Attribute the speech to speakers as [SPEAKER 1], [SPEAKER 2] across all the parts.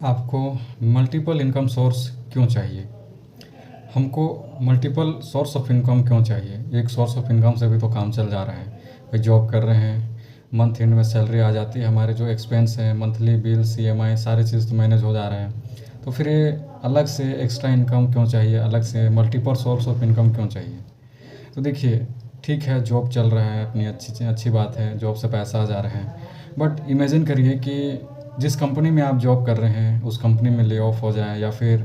[SPEAKER 1] आपको multiple income source क्यों चाहिए? हमको मल्टीपल सोर्स ऑफ इनकम क्यों चाहिए? एक सोर्स ऑफ इनकम से भी तो काम चल जा रहा है। भाई जॉब कर रहे हैं, मंथ एंड में सैलरी आ जाती है, हमारे जो एक्सपेंस हैं, मंथली बिल्स, ईएमआई सारी चीज़ तो मैनेज हो जा रहे हैं। तो फिर ये अलग से एक्स्ट्रा इनकम क्यों चाहिए? अलग से मल्टीपल सोर्स ऑफ इनकम क्यों चाहिए? तो देखिए, ठीक है, जॉब चल रहा है, अपनी अच्छी अच्छी बात है, जॉब से पैसा आ जा रहा है। बट इमेजिन करिए कि जिस कंपनी में आप जॉब कर रहे हैं उस कंपनी में ले ऑफ हो जाए या फिर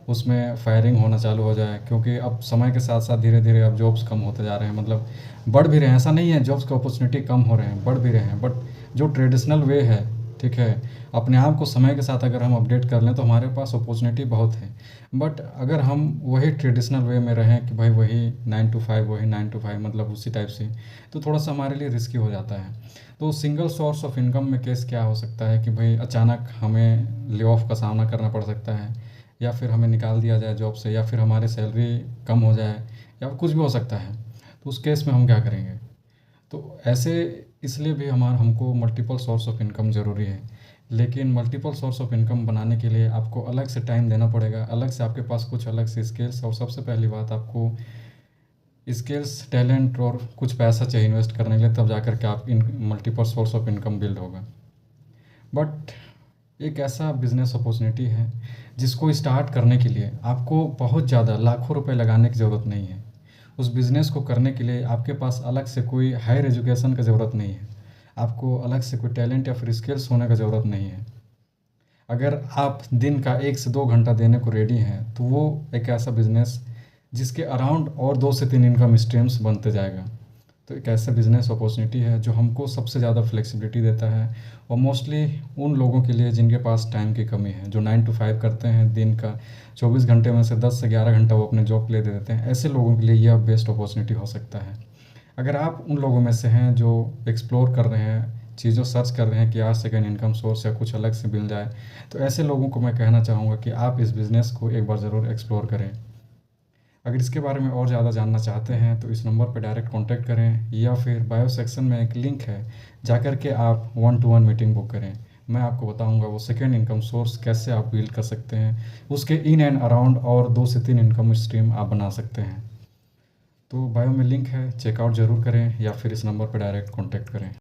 [SPEAKER 1] उसमें फायरिंग होना चालू हो जाए, क्योंकि अब समय के साथ साथ धीरे धीरे अब जॉब्स कम होते जा रहे हैं, मतलब बढ़ भी रहे हैं। ऐसा नहीं है जॉब्स के अपॉर्चुनिटी कम हो रहे हैं, बढ़ भी रहे हैं। बट जो ट्रेडिशनल वे है, ठीक है, अपने आप को समय के साथ अगर हम अपडेट कर लें तो हमारे पास अपॉर्चुनिटी बहुत है। बट अगर हम वही ट्रेडिशनल वे में रहें कि भाई वही 9 to 5, वही 9 to 5, मतलब उसी टाइप से, तो थोड़ा सा हमारे लिए रिस्की हो जाता है। तो सिंगल सोर्स ऑफ इनकम में केस क्या हो सकता है कि भाई अचानक हमें ले ऑफ का सामना करना पड़ सकता है, या फिर हमें निकाल दिया जाए जॉब से, या फिर हमारी सैलरी कम हो जाए, या कुछ भी हो सकता है। तो उस केस में हम क्या करेंगे? तो ऐसे इसलिए भी हमको मल्टीपल सोर्स ऑफ इनकम ज़रूरी है। लेकिन मल्टीपल सोर्स ऑफ इनकम बनाने के लिए आपको अलग से टाइम देना पड़ेगा, अलग से आपके पास कुछ अलग से स्किल्स, और सबसे पहली बात आपको स्किल्स, टैलेंट और कुछ पैसा चाहिए इन्वेस्ट करने के लिए, तब जा कर के आप इन multiple source of income build होगा। बट एक ऐसा बिज़नेस अपॉर्चुनिटी है जिसको स्टार्ट करने के लिए आपको बहुत ज़्यादा लाखों रुपए लगाने की ज़रूरत नहीं है। उस बिज़नेस को करने के लिए आपके पास अलग से कोई हायर एजुकेशन की ज़रूरत नहीं है। आपको अलग से कोई टैलेंट या फिर स्किल्स होने का ज़रूरत नहीं है। अगर आप दिन का 1 से 2 घंटा देने को रेडी हैं, तो वो एक ऐसा बिज़नेस जिसके अराउंड और 2 से 3 इनकम स्ट्रीम्स बनते जाएगा। तो एक ऐसा बिज़नेस अपॉर्चुनिटी है जो हमको सबसे ज़्यादा फ्लेक्सिबिलिटी देता है, और मोस्टली उन लोगों के लिए जिनके पास टाइम की कमी है, जो 9 to 5 करते हैं, दिन का 24 घंटे में से 10 से 11 घंटा वो अपने जॉब के लिए दे देते हैं। ऐसे लोगों के लिए यह बेस्ट अपॉर्चुनिटी हो सकता है। अगर आप उन लोगों में से हैं जो एक्सप्लोर कर रहे हैं, चीज़ों सर्च कर रहे हैं कि यार सेकंड इनकम सोर्स या कुछ अलग से मिल जाए, तो ऐसे लोगों को मैं कहना चाहूँगा कि आप इस बिज़नेस को एक बार ज़रूर एक्सप्लोर करें। अगर इसके बारे में और ज़्यादा जानना चाहते हैं तो इस नंबर पर डायरेक्ट कॉन्टैक्ट करें, या फिर बायो सेक्शन में एक लिंक है, जा कर के आप 1-to-1 मीटिंग बुक करें। मैं आपको बताऊंगा वो सेकेंड इनकम सोर्स कैसे आप बिल्ड कर सकते हैं, उसके इन एंड अराउंड और 2 से 3 इनकम स्ट्रीम आप बना सकते हैं। तो बायो में लिंक है, चेकआउट ज़रूर करें, या फिर इस नंबर पर डायरेक्ट कॉन्टैक्ट करें।